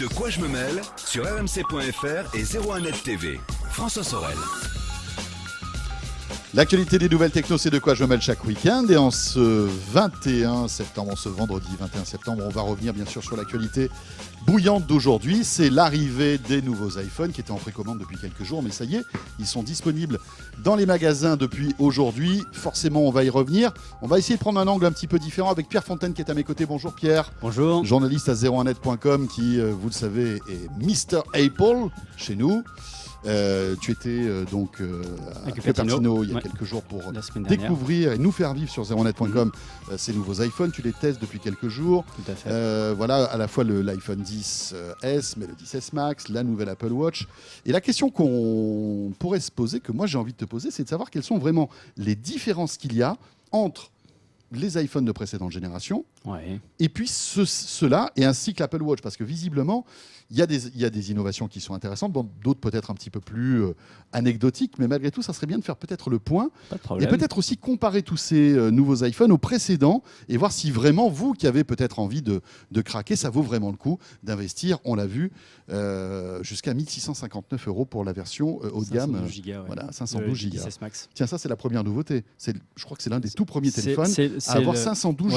De quoi je me mêle sur rmc.fr et 01net TV. François Sorel. L'actualité des nouvelles techno, c'est de quoi je me mêle chaque week-end. Et en ce 21 septembre, en ce vendredi 21 septembre, on va revenir bien sûr sur l'actualité bouillante d'aujourd'hui. C'est l'arrivée des nouveaux iPhones qui étaient en précommande depuis quelques jours. Mais ça y est, ils sont disponibles dans les magasins depuis aujourd'hui. Forcément, on va y revenir. On va essayer de prendre un angle un petit peu différent avec Pierre Fontaine qui est à mes côtés. Bonjour Pierre. Bonjour. Journaliste à 01net.com qui, vous le savez, est Mr. Apple chez nous. Tu étais donc à Cupertino il y a quelques jours pour découvrir et nous faire vivre sur 01net.com ces nouveaux iPhones. Tu les testes depuis quelques jours. Tout à fait. Voilà, à la fois l'iPhone 10S, mais le 10S Max, la nouvelle Apple Watch. Et la question qu'on pourrait se poser, que moi j'ai envie de te poser, c'est de savoir quelles sont vraiment les différences qu'il y a entre les iPhones de précédente génération et puis ceux-là, et ainsi que l'Apple Watch. Parce que visiblement, il y a des innovations qui sont intéressantes, d'autres peut-être un petit peu plus anecdotiques, mais malgré tout, ça serait bien de faire peut-être le point. Et peut-être aussi comparer tous ces nouveaux iPhones aux précédents et voir si vraiment, vous qui avez peut-être envie de craquer, ça vaut vraiment le coup d'investir, on l'a vu, jusqu'à 1 659 € pour la version haut de gamme. 512 Go, voilà, 512 Go. 10S Max. Tiens, ça c'est la première nouveauté. Je crois que c'est l'un des tout premiers téléphones à avoir 512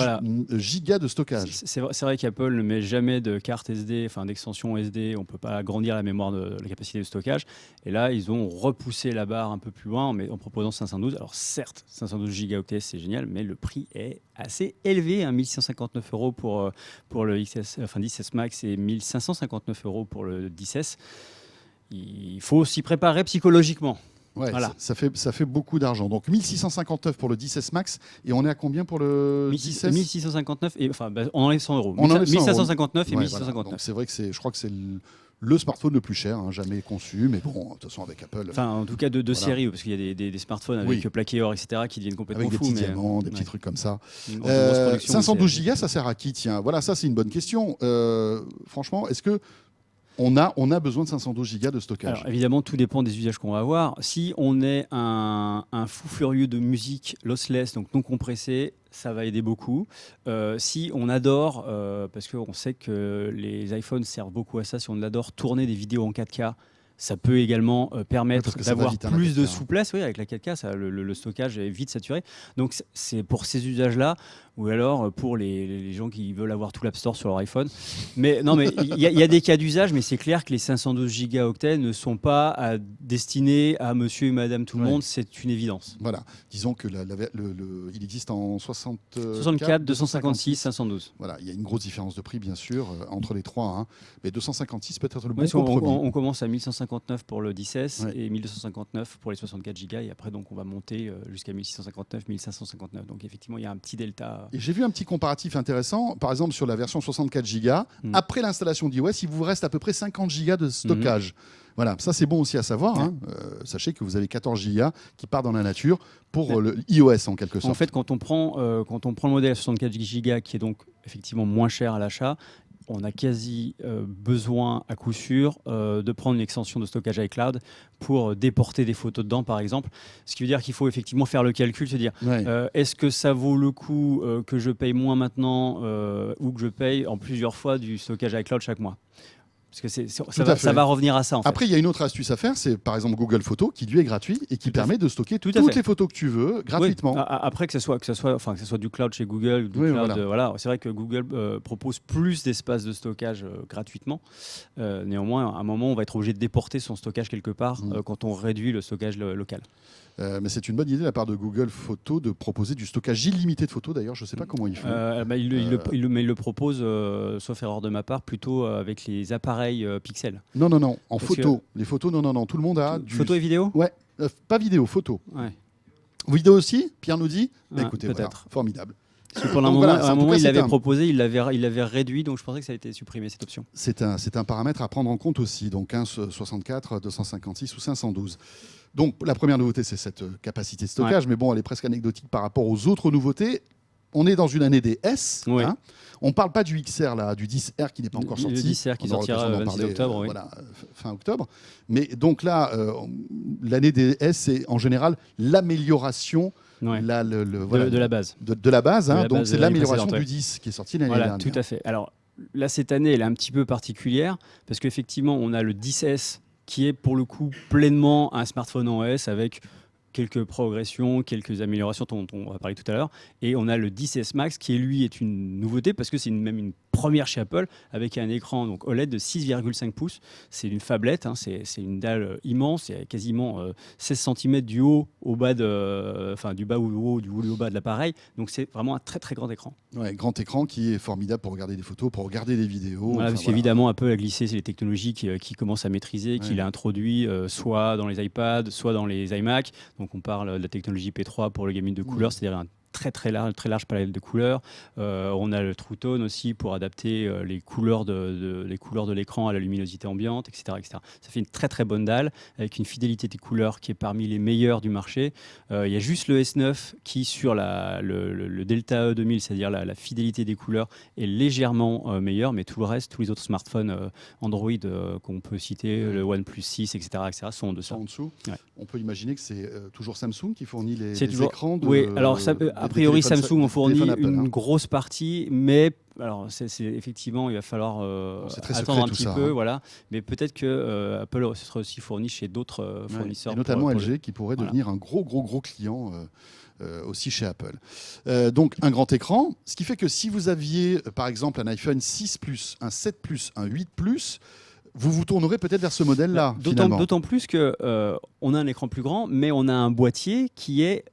gigas de stockage. C'est vrai qu'Apple ne met jamais de carte SD, enfin d'extension SD. On ne peut pas agrandir la mémoire de la capacité de stockage. Et là, ils ont repoussé la barre un peu plus loin en proposant 512. Alors certes, 512 gigaoctets, c'est génial, mais le prix est assez élevé. 1 659 € pour le 10S Max et 1 559 € pour le 10S. Il faut s'y préparer psychologiquement. Ouais, voilà. ça fait beaucoup d'argent. Donc 1659 pour le 10S Max et on est à combien pour le 10S 1659 et on enlève 100 €. On enlève 100 1559 et ouais, 1659. Voilà. Donc c'est vrai que je crois que c'est le smartphone le plus cher jamais conçu, mais bon, de toute façon avec Apple. Enfin, en tout cas de série, parce qu'il y a des smartphones avec plaqué or, etc., qui deviennent complètement avec fous. Des petits diamants, des petits trucs comme ça. 512 Go, ça sert à qui? Tiens, voilà, ça c'est une bonne question. Franchement, est-ce que on a besoin de 512 Go de stockage? Alors, évidemment, tout dépend des usages qu'on va avoir. Si on est un fou furieux de musique lossless, donc non compressée, ça va aider beaucoup. Si on adore, parce qu'on sait que les iPhones servent beaucoup à ça, si on adore tourner des vidéos en 4K, ça peut également permettre d'avoir plus de souplesse. Oui, avec la 4K, le stockage est vite saturé. Donc c'est pour ces usages-là, ou alors pour les gens qui veulent avoir tout l'App Store sur leur iPhone. Mais non, mais il y a des cas d'usage, mais c'est clair que les 512 gigaoctets ne sont pas destinés à monsieur et madame tout le monde, c'est une évidence. Voilà, disons que il existe en 64, 256, 512. Voilà, il y a une grosse différence de prix, bien sûr, entre les trois. Mais 256 peut être le bon compromis. On commence à 1159 pour le 10S et 1259 pour les 64 Go. Et après, donc, on va monter jusqu'à 1659, 1559. Donc, effectivement, il y a un petit delta. Et j'ai vu un petit comparatif intéressant. Par exemple, sur la version 64 Go, après l'installation d'iOS, il vous reste à peu près 50 Go de stockage. Voilà, ça c'est bon aussi à savoir. Sachez que vous avez 14 Go qui partent dans la nature pour le iOS en quelque sorte. En fait, quand on prend le modèle 64 Go qui est donc effectivement moins cher à l'achat, on a quasi besoin à coup sûr de prendre une extension de stockage iCloud pour déporter des photos dedans, par exemple. Ce qui veut dire qu'il faut effectivement faire le calcul, se dire est-ce que ça vaut le coup que je paye moins maintenant ou que je paye en plusieurs fois du stockage iCloud chaque mois? Parce que ça va revenir à ça. Après, il y a une autre astuce à faire, c'est par exemple Google Photos, qui lui est gratuit et qui permet de stocker toutes les photos que tu veux gratuitement. Oui. Après, que ce soit du cloud chez Google, c'est vrai que Google propose plus d'espace de stockage gratuitement. Néanmoins, à un moment, on va être obligé de déporter son stockage quelque part quand on réduit le stockage local. Mais c'est une bonne idée de la part de Google Photos de proposer du stockage illimité de photos. D'ailleurs, je ne sais pas comment ils font. Il le propose, sauf erreur de ma part, plutôt avec les appareils Pixel. Non. En photo. Les photos, non. Tout le monde a du... Photo et vidéo ? Ouais. Pas vidéo, photo. Ouais. Vidéo aussi, Pierre nous dit. Écoutez, voilà, formidable. Pendant un moment, il l'avait proposé, il l'avait réduit, donc je pensais que ça a été supprimé, cette option. C'est un paramètre à prendre en compte aussi, donc 64, 256 ou 512. Donc la première nouveauté, c'est cette capacité de stockage, mais bon, elle est presque anecdotique par rapport aux autres nouveautés. On est dans une année des S. On ne parle pas du XR, là, du 10R qui n'est pas encore sorti. Le 10R qui sortira le 26 octobre. Voilà, fin octobre. Mais donc là, l'année des S, c'est en général l'amélioration de la base. De la base, donc c'est l'amélioration du 10 qui est sorti l'année dernière. Tout à fait. Alors, là, cette année, elle est un petit peu particulière parce qu'effectivement, on a le 10S qui est pour le coup pleinement un smartphone OS avec quelques progressions, quelques améliorations dont on va parler tout à l'heure. Et on a le 10S Max qui, lui, est une nouveauté parce que c'est même une première chez Apple avec un écran donc OLED de 6,5 pouces. C'est une phablette, hein, c'est une dalle immense, c'est quasiment 16 cm du haut au bas du bas au haut, du haut au bas de l'appareil. Donc c'est vraiment un très très grand écran. Ouais, grand écran qui est formidable pour regarder des photos, pour regarder des vidéos. Voilà, parce qu'évidemment, Apple a glissé les technologies qu'il commence à maîtriser, qu'il a introduit soit dans les iPads, soit dans les iMac. Donc on parle de la technologie P3 pour le gaming de couleurs, c'est-à-dire un très large palette de couleurs. On a le True Tone aussi pour adapter les couleurs de l'écran à la luminosité ambiante, etc., etc. Ça fait une très très bonne dalle avec une fidélité des couleurs qui est parmi les meilleures du marché. Il y a juste le S9 qui sur le Delta E2000, c'est-à-dire la fidélité des couleurs, est légèrement meilleur, mais tout le reste, tous les autres smartphones Android qu'on peut citer, le OnePlus 6, etc., sont en dessous. En dessous. Ouais. On peut imaginer que c'est toujours Samsung qui fournit les toujours... écrans de... Oui, alors a priori Samsung en fournit une grosse partie, mais alors effectivement il va falloir attendre un petit peu, voilà. Mais peut-être que Apple sera aussi fourni chez d'autres fournisseurs. Et notamment LG qui pourrait devenir un gros client aussi chez Apple. Donc un grand écran, ce qui fait que si vous aviez par exemple un iPhone 6 Plus, un 7 Plus, un 8 Plus, vous vous tournerez peut-être vers ce modèle-là. D'autant plus qu'on a un écran plus grand, mais on a un boîtier qui est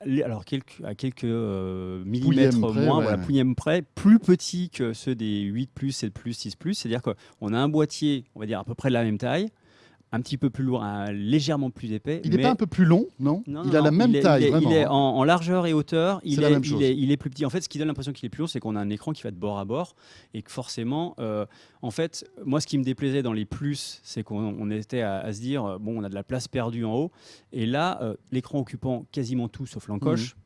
à quelques millimètres moins, pouillème près, plus petit que ceux des 8 Plus, 7 Plus, 6 Plus. C'est-à-dire qu'on a un boîtier, on va dire à peu près de la même taille, un petit peu plus lourd, légèrement plus épais. Il n'est pas un peu plus long, non? Il a la même taille, vraiment. Il est en largeur et hauteur, il est plus petit. En fait, ce qui donne l'impression qu'il est plus long, c'est qu'on a un écran qui va de bord à bord et que forcément, en fait, moi, ce qui me déplaisait dans les plus, c'est qu'on était à se dire, bon, on a de la place perdue en haut. Et là, l'écran occupant quasiment tout sauf l'encoche,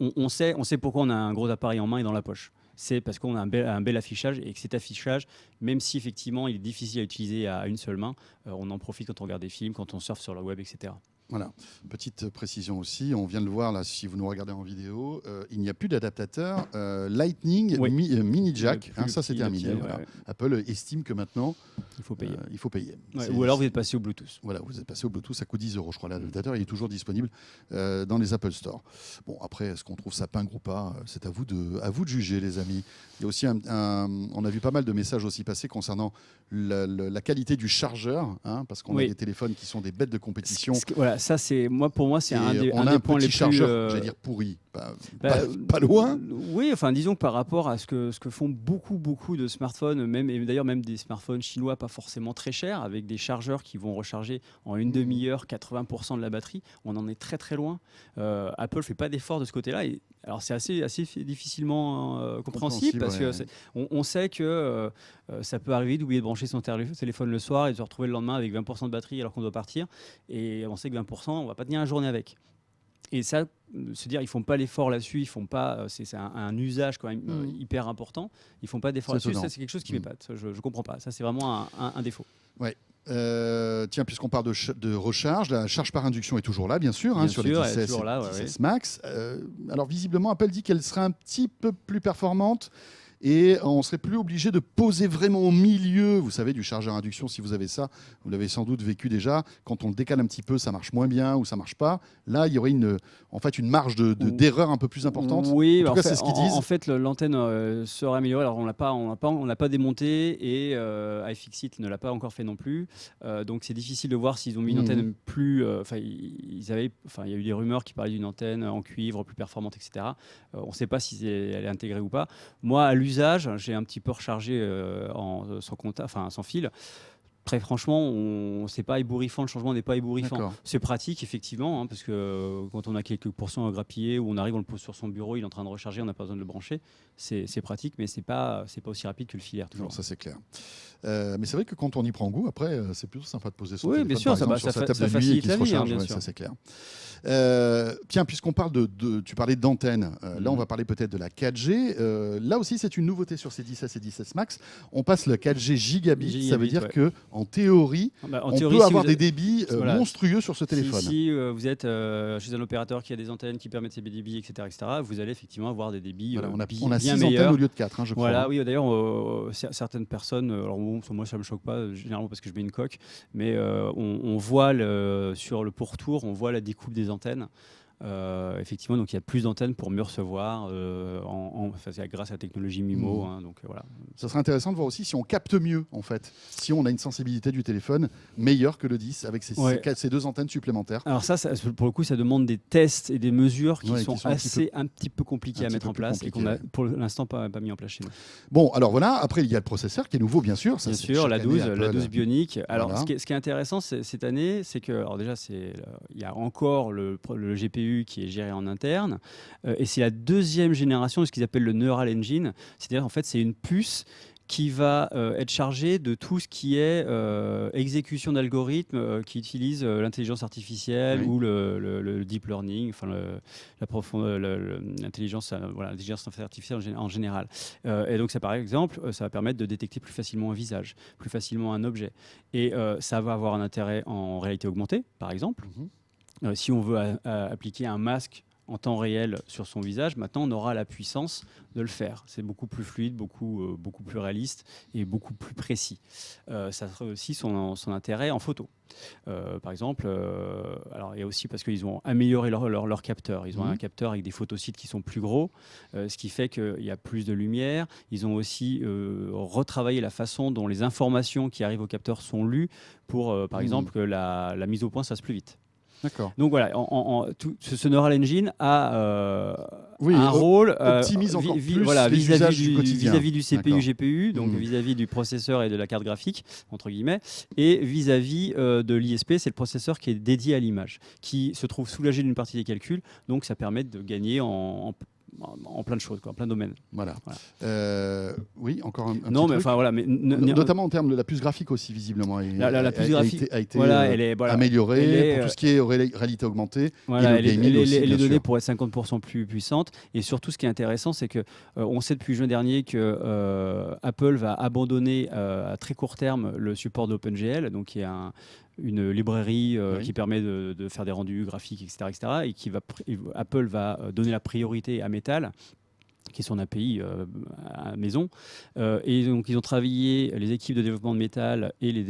on sait pourquoi on a un gros appareil en main et dans la poche. C'est parce qu'on a un bel affichage et que cet affichage, même si effectivement il est difficile à utiliser à une seule main, on en profite quand on regarde des films, quand on surfe sur le web, etc. Voilà, petite précision aussi, on vient de le voir là, si vous nous regardez en vidéo, il n'y a plus d'adaptateur Lightning mini jack, ça c'est terminé. Voilà. Apple estime que maintenant il faut payer. Ou alors vous êtes passé au Bluetooth. Voilà, vous êtes passé au Bluetooth, ça coûte 10 €, je crois. L'adaptateur il est toujours disponible dans les Apple Store. Bon, après, est-ce qu'on trouve ça pingre ou pas? C'est à vous de juger, les amis. Il y a aussi on a vu pas mal de messages aussi passer concernant la qualité du chargeur, parce qu'on a des téléphones qui sont des bêtes de compétition. Voilà, ça pour moi c'est un des points les plus chargeur, j'allais dire pourri, pas loin. Oui, enfin disons que par rapport à ce que font beaucoup de smartphones, même des smartphones chinois pas forcément très chers, avec des chargeurs qui vont recharger en une demi-heure 80% de la batterie, on en est très très loin. Apple fait pas d'effort de ce côté-là. Alors c'est assez difficilement compréhensible parce que on sait que ça peut arriver d'oublier de brancher son téléphone le soir et de se retrouver le lendemain avec 20% de batterie alors qu'on doit partir. Et on sait que 20%, on va pas tenir la journée avec. Et ça, se dire ils font pas l'effort là-dessus, ils font pas, c'est un usage quand même hyper important. Ils font pas d'effort là-dessus. Ça, c'est quelque chose qui m'épate. Je comprends pas. Ça, c'est vraiment un défaut. Ouais. Tiens, puisqu'on parle de recharge, la charge par induction est toujours là, bien sûr, sur les 10S Max. Alors visiblement, Apple dit qu'elle sera un petit peu plus performante et on serait plus obligé de poser vraiment au milieu, vous savez, du chargeur induction. Si vous avez ça, vous l'avez sans doute vécu déjà. Quand on le décale un petit peu, ça marche moins bien ou ça marche pas. Là, il y aurait une marge d'erreur un peu plus importante. Oui, en tout cas, c'est ce qu'ils disent. En fait, l'antenne sera améliorée. Alors, on l'a pas démonté et iFixit ne l'a pas encore fait non plus. Donc, c'est difficile de voir s'ils ont mis une antenne plus. Il y a eu des rumeurs qui parlaient d'une antenne en cuivre plus performante, etc. On ne sait pas si elle est intégrée ou pas. Moi, à l'usage, j'ai un petit peu rechargé sans fil. Très franchement, c'est pas ébouriffant, le changement n'est pas ébouriffant. C'est pratique, effectivement, parce que quand on a quelques pourcents à grappiller, ou on arrive, on le pose sur son bureau, il est en train de recharger, on n'a pas besoin de le brancher. C'est pratique, mais c'est pas aussi rapide que le filaire. Non, ça c'est clair. Mais c'est vrai que quand on y prend goût, après, c'est plutôt sympa de poser son Oui, téléphone, bien sûr, par exemple, ça sur sa table de nuit et facilite qui la se vie, recharge. bien Ouais, sûr. ça, c'est clair. Tiens, puisqu'on parle tu parlais d'antenne, là, on va parler peut-être de la 4G. Là aussi, c'est une nouveauté sur ces 10S et 10S Max. On passe le 4G gigabit. Ça veut dire ouais. que en théorie, En on théorie, peut si avoir vous des êtes- débits voilà. monstrueux sur ce téléphone. Si vous êtes chez un opérateur qui a des antennes qui permettent ces débits, etc., vous allez effectivement avoir des débits Voilà, on a bien 6 meilleurs. antennes au lieu de 4, je crois. Voilà, oui, d'ailleurs, certaines personnes, alors bon, moi ça me choque pas, généralement parce que je mets une coque, mais on voit sur le pourtour, on voit la découpe des antennes. Effectivement, donc il y a plus d'antennes pour mieux recevoir c'est grâce à la technologie MIMO. Donc voilà. Ça serait intéressant de voir aussi si on capte mieux, en fait, si on a une sensibilité du téléphone meilleure que le 10 avec ces 2 antennes supplémentaires. Alors ça, pour le coup, ça demande des tests et des mesures qui sont un petit peu compliquées à mettre en place et qu'on a pour l'instant pas mis en place chez nous. Bon, alors voilà, après il y a le processeur qui est nouveau, bien sûr. Bien sûr, la 12 Bionic. Alors voilà. Ce qui est intéressant cette année, c'est que alors déjà, il y a encore le GPU qui est géré en interne et c'est la deuxième génération de ce qu'ils appellent le Neural Engine. C'est-à-dire en fait, c'est une puce qui va être chargée de tout ce qui est exécution d'algorithmes qui utilisent l'intelligence artificielle ou le deep learning, enfin l'intelligence artificielle en général. Et donc ça, par exemple, ça va permettre de détecter plus facilement un visage, plus facilement un objet. Et ça va avoir un intérêt en réalité augmentée, par exemple. Si on veut appliquer un masque en temps réel sur son visage, maintenant on aura la puissance de le faire. C'est beaucoup plus fluide, beaucoup plus réaliste et beaucoup plus précis. Ça a aussi son intérêt en photo. Par exemple, alors, il y a aussi parce qu'ils ont amélioré leur capteur. Ils ont un capteur avec des photosites qui sont plus gros, ce qui fait qu'il y a plus de lumière. Ils ont aussi retravaillé la façon dont les informations qui arrivent au capteur sont lues pour, par exemple, que la mise au point se fasse plus vite. D'accord. Donc voilà, ce Neural Engine a un rôle optimise encore plus les usages du quotidien. Vis-à-vis du CPU, GPU, donc vis-à-vis du processeur et de la carte graphique, entre guillemets, et vis-à-vis de l'ISP, c'est le processeur qui est dédié à l'image, qui se trouve soulagé d'une partie des calculs, donc ça permet de gagner en plein de choses, en plein de domaines. Voilà. Oui, encore un non, petit mais enfin voilà, mais notamment en termes de la puce graphique aussi visiblement. La puce graphique a été améliorée pour tout ce qui est réalité augmentée. Voilà, et le gaming aussi, les données sûr. pour être 50% plus puissantes. Et surtout, ce qui est intéressant, c'est que on sait depuis juin dernier que Apple va abandonner à très court terme le support d'OpenGL, donc qui est une librairie qui permet de faire des rendus graphiques, etc. et Apple va donner la priorité à Metal, qui est son API à maison. Et donc, ils ont travaillé, les équipes de développement de Metal et les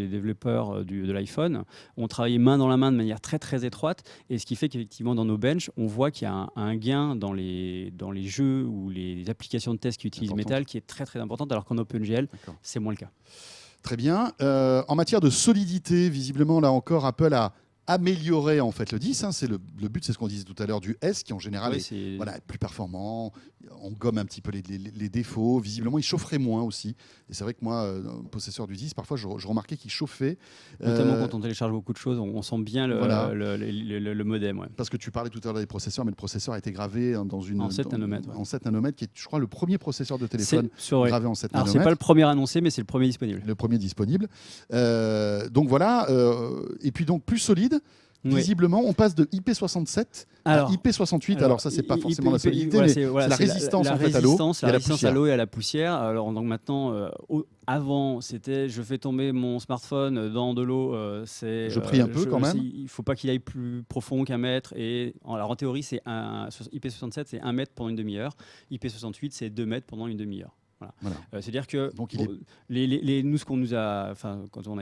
développeurs de l'iPhone ont travaillé main dans la main de manière très, très étroite. Et ce qui fait qu'effectivement, dans nos benches, on voit qu'il y a un gain dans les jeux ou les applications de test qui utilisent Metal qui est très, très importante, alors qu'en OpenGL, c'est moins le cas. Très bien. En matière de solidité, visiblement, là encore, Apple a amélioré en fait le 10. C'est le but, c'est ce qu'on disait tout à l'heure du S, qui en général est plus performant. On gomme un petit peu les défauts. Visiblement, il chaufferait moins aussi. Et c'est vrai que moi, possesseur du 10, parfois, je remarquais qu'il chauffait. Notamment quand on télécharge beaucoup de choses, on sent bien le modem. Ouais. Parce que tu parlais tout à l'heure des processeurs, mais le processeur a été gravé en 7 nanomètres. En 7 nanomètres, qui est, je crois, le premier processeur de téléphone gravé en 7 nanomètres. Alors, c'est pas le premier annoncé, mais c'est le premier disponible. Le premier disponible. Donc voilà. Et puis donc plus solide. Visiblement, on passe de IP67 à IP68. Alors ça, c'est pas forcément la solidité, mais c'est la résistance en fait à l'eau et à la poussière. Alors donc maintenant, avant, c'était je fais tomber mon smartphone dans de l'eau. Je prie un peu quand même. Il faut pas qu'il aille plus profond qu'un mètre. Et alors en théorie, IP67, c'est 1 mètre pendant une demi-heure. IP68, c'est 2 mètres pendant une demi-heure. Voilà. C'est-à-dire que donc, nous, ce qu'on nous a, quand on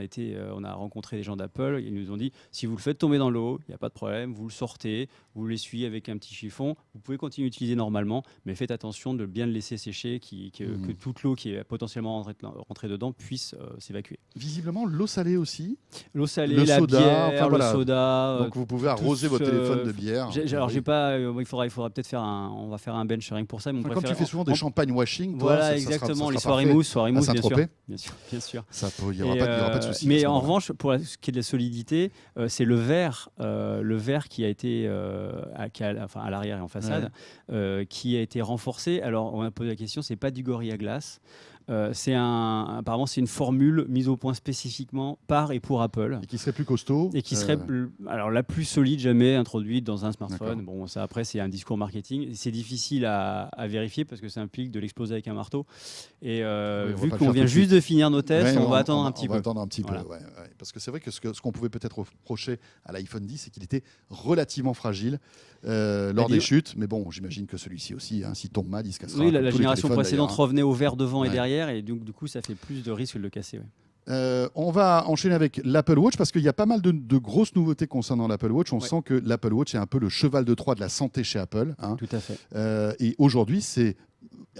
a rencontré les gens d'Apple, ils nous ont dit si vous le faites tomber dans l'eau, il n'y a pas de problème, vous le sortez, vous l'essuyez avec un petit chiffon, vous pouvez continuer à l'utiliser normalement, mais faites attention de bien le laisser sécher, que toute l'eau qui est potentiellement rentrée dedans puisse s'évacuer. Visiblement, l'eau salée aussi. L'eau salée, la bière, le soda. Donc vous pouvez arroser votre téléphone de bière. Alors j'ai pas, il faudra peut-être on va faire un bench sharing pour ça. Mais comme tu fais souvent des champagne washing, voilà. Exactement, les soirées mousse, bien sûr. Il n'y aura pas de souci. Mais en revanche, pour ce qui est de la solidité, c'est le verre qui a été à l'arrière et en façade, qui a été renforcé. Alors, on a posé la question, c'est pas du Gorilla Glass. Apparemment, c'est une formule mise au point spécifiquement par et pour Apple. Et qui serait plus costaud. Et qui serait alors, la plus solide jamais introduite dans un smartphone. D'accord. Bon, ça, après, c'est un discours marketing. C'est difficile à vérifier parce que ça implique de l'exploser avec un marteau. Et Oui, on va vu pas le qu'on faire vient tout de juste suite. de finir nos tests, Ouais, on va attendre un petit on va peu. attendre un petit Voilà. peu, ouais. Parce que c'est vrai que ce qu'on pouvait peut-être reprocher à l'iPhone 10, c'est qu'il était relativement fragile lors des chutes. Mais bon, j'imagine que celui-ci aussi, hein, s'il tombe mal, il se cassera. Oui, comme la tous les génération téléphones, précédente d'ailleurs, hein. revenait au vert devant et Ouais. derrière, et donc, du coup, ça fait plus de risque de le casser. Ouais. On va enchaîner avec l'Apple Watch parce qu'il y a pas mal de grosses nouveautés concernant l'Apple Watch. On sent que l'Apple Watch est un peu le cheval de Troie de la santé chez Apple, hein. Tout à fait. Et aujourd'hui,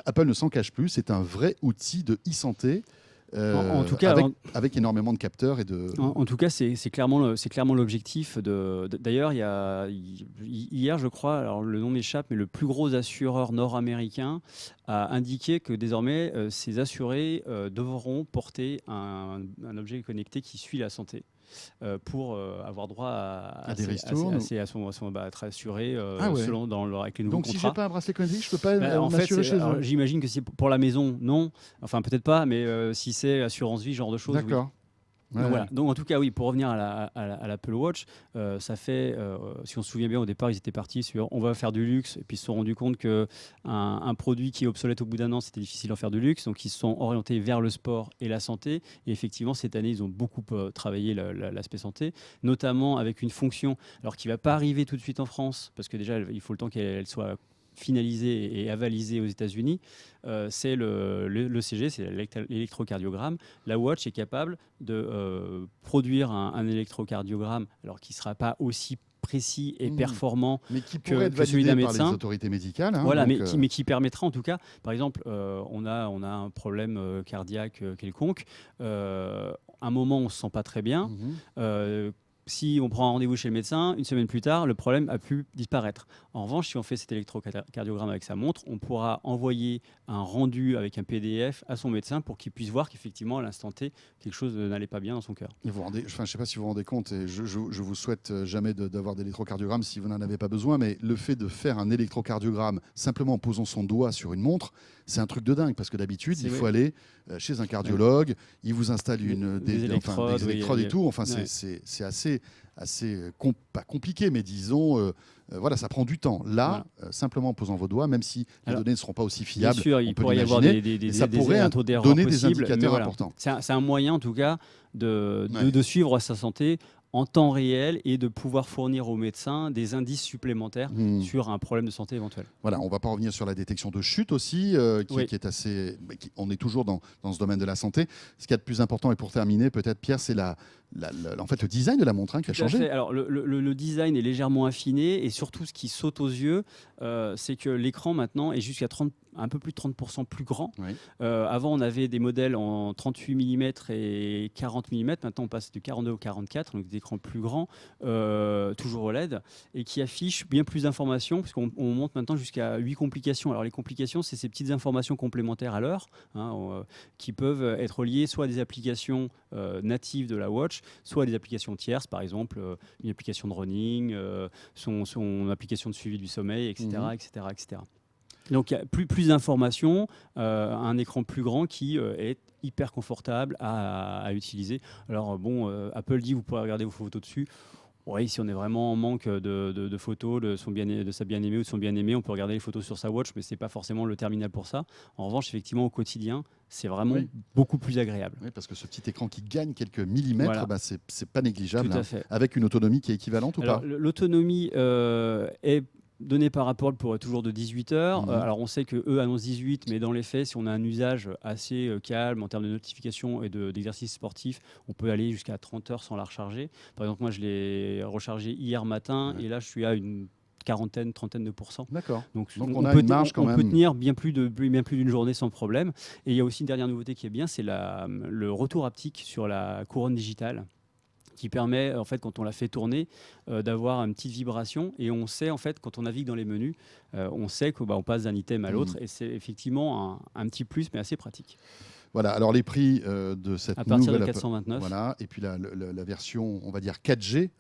Apple ne s'en cache plus. C'est un vrai outil de e-santé. En tout cas, avec énormément de capteurs et de. En tout cas, c'est clairement l'objectif. D'ailleurs, hier, je crois, alors le nom m'échappe, mais le plus gros assureur nord-américain a indiqué que désormais, ces assurés devront porter un objet connecté qui suit la santé. Pour avoir droit à des ristournes être assuré Ah ouais. avec les nouveaux Donc, contrats. si j'ai pas un bracelet connecté, je peux pas En fait, m'assurer chez eux. j'imagine que c'est pour la maison, non. Enfin, peut-être pas, mais si c'est assurance vie, ce genre de choses. D'accord. Oui. Ouais. Donc, voilà. Donc en tout cas, oui, pour revenir à l'Apple Watch, ça fait, si on se souvient bien, au départ, ils étaient partis sur on va faire du luxe, et puis ils se sont rendus compte qu'un produit qui est obsolète au bout d'un an, c'était difficile d'en faire du luxe. Donc ils se sont orientés vers le sport et la santé. Et effectivement, cette année, ils ont beaucoup travaillé l'aspect santé, notamment avec une fonction, alors qui ne va pas arriver tout de suite en France, parce que déjà, il faut le temps qu'elle soit finalisée et avalisée aux États-Unis, c'est l'ECG, c'est l'électrocardiogramme. La Watch est capable de produire un électrocardiogramme, alors qui ne sera pas aussi précis et performant mais qui que pourrait être celui validé d'un par les médecin. autorités médicales. Hein, Voilà, donc, mais qui permettra en tout cas, par exemple, on a un problème cardiaque quelconque, un moment on ne se sent pas très bien, si on prend un rendez-vous chez le médecin, une semaine plus tard, le problème a pu disparaître. En revanche, si on fait cet électrocardiogramme avec sa montre, on pourra envoyer un rendu avec un PDF à son médecin pour qu'il puisse voir qu'effectivement, à l'instant T, quelque chose n'allait pas bien dans son cœur. je ne sais pas si vous vous rendez compte, et je vous souhaite jamais d'avoir d'électrocardiogramme si vous n'en avez pas besoin, mais le fait de faire un électrocardiogramme simplement en posant son doigt sur une montre, c'est un truc de dingue, parce que d'habitude, il faut aller chez un cardiologue, il vous installe des électrodes et tout. Enfin, c'est assez pas compliqué, mais disons, voilà, ça prend du temps. Là, simplement en posant vos doigts, même si les données ne seront pas aussi fiables, bien sûr, il pourrait y avoir ça pourrait donner des indicateurs importants. C'est un moyen, en tout cas, de suivre sa santé en temps réel et de pouvoir fournir aux médecins des indices supplémentaires sur un problème de santé éventuel. Voilà, on ne va pas revenir sur la détection de chute aussi, qui est assez. On est toujours dans ce domaine de la santé. Ce qu'il y a de plus important, et pour terminer, peut-être, Pierre, c'est en fait, le design de la montre qui a changé. Alors, le design est légèrement affiné, et surtout, ce qui saute aux yeux, c'est que l'écran maintenant est jusqu'à un peu plus de 30% plus grand. Oui. Avant, on avait des modèles en 38 mm et 40 mm. Maintenant, on passe de 42 au 44, donc des écrans plus grands, toujours OLED, et qui affichent bien plus d'informations, puisqu'on monte maintenant jusqu'à 8 complications. Alors, les complications, c'est ces petites informations complémentaires à l'heure, qui peuvent être liées soit à des applications natives de la Watch, soit à des applications tierces, par exemple une application de running, son application de suivi du sommeil, etc. etc. Donc, il y a plus d'informations, un écran plus grand qui est hyper confortable à utiliser. Alors Apple dit que vous pourrez regarder vos photos dessus. Oui, si on est vraiment en manque de photos de sa bien-aimée ou de son bien-aimé, on peut regarder les photos sur sa Watch, mais ce n'est pas forcément le terminal pour ça. En revanche, effectivement, au quotidien, c'est vraiment beaucoup plus agréable. Oui, parce que ce petit écran qui gagne quelques millimètres, c'est pas négligeable, tout à fait. Avec une autonomie qui est équivalente ou pas? L'autonomie est donnée par Apple pour toujours de 18 heures. Alors on sait qu'eux annoncent 18, mais dans les faits, si on a un usage assez calme en termes de notifications et d'exercices sportifs, on peut aller jusqu'à 30 heures sans la recharger. Par exemple, moi je l'ai rechargé hier matin et là je suis à une trentaine de pourcents. D'accord. Donc on a une marge quand même. On peut tenir bien plus d'une journée sans problème. Et il y a aussi une dernière nouveauté qui est bien, c'est le retour haptique sur la couronne digitale, qui permet, en fait, quand on la fait tourner, d'avoir une petite vibration. Et on sait, en fait, quand on navigue dans les menus, on sait qu'on passe d'un item à l'autre. Et c'est effectivement un petit plus, mais assez pratique. Voilà, alors les prix de cette À partir nouvelle de 429. Voilà, et puis la version, on va dire 4G,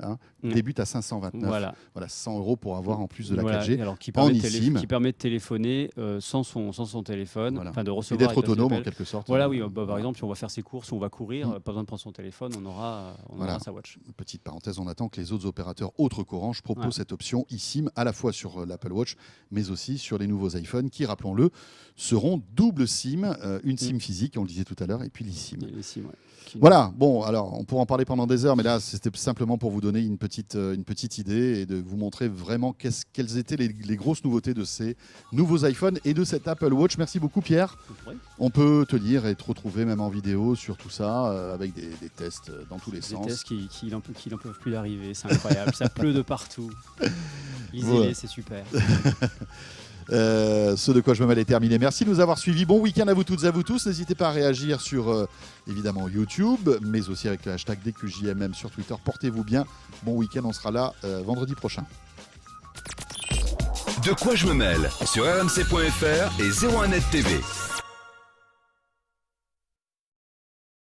débute à 529. Voilà. Voilà, 100 € pour avoir en plus de la Voilà, 4G. alors, qui en permet, eSIM. qui permet de téléphoner sans son téléphone, Voilà. enfin de Et recevoir d'être et passer autonome en l'appel. quelque sorte. Voilà, oui. Par exemple, si on va faire ses courses, on va courir, Mm. pas besoin de prendre son téléphone, on aura sa watch. Petite parenthèse, on attend que les autres opérateurs autres qu'Orange proposent Ouais. cette option eSIM à la fois sur l'Apple Watch, mais aussi sur les nouveaux iPhones qui, rappelons-le, seront double SIM, une SIM physique, on le disait tout à l'heure, et puis l'eSIM. Et les SIM, ouais. Voilà, bon, alors on pourra en parler pendant des heures, mais là c'était simplement pour vous donner une petite idée et de vous montrer vraiment quelles étaient les grosses nouveautés de ces nouveaux iPhones et de cet Apple Watch. Merci beaucoup Pierre. Ouais. On peut te lire et te retrouver même en vidéo sur tout ça, avec des tests dans tous les Des sens. tests qui n'en peuvent plus d'arriver, c'est incroyable, ça pleut de partout. Lisez-les, Ouais. c'est super. Ce de quoi je me mêle est terminé. Merci de nous avoir suivis. Bon week-end à vous toutes et à vous tous. N'hésitez pas à réagir sur évidemment YouTube, mais aussi avec le hashtag DQJMM sur Twitter. Portez-vous bien. Bon week-end, on sera là vendredi prochain. De quoi je me mêle sur rmc.fr et 01net TV.